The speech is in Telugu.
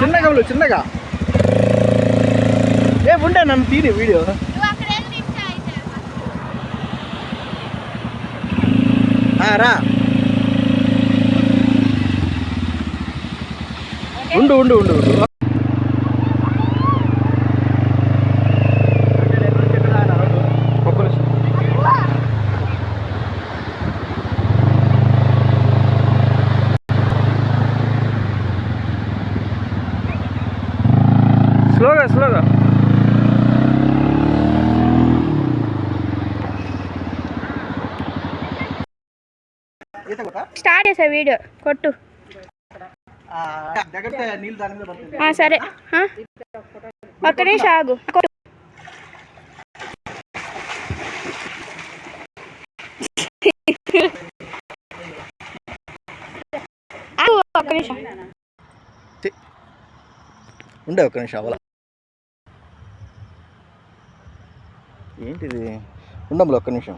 చిన్నగా చిన్నగా ఏ ఉండే నన్ను తీని వీడియో రా ఉండు ఉండు ఉండు ఉండు స్లోగా స్లోగా స్టార్ట్ చేసా వీడియో కొట్టు సరే ఒక్క నిమిషం ఆగు ఒక్క నిమిషం ఉండే ఒక్క నిమిషం అవ్వాల ఏంటిది ఉండమ్మలో ఒక్క నిమిషం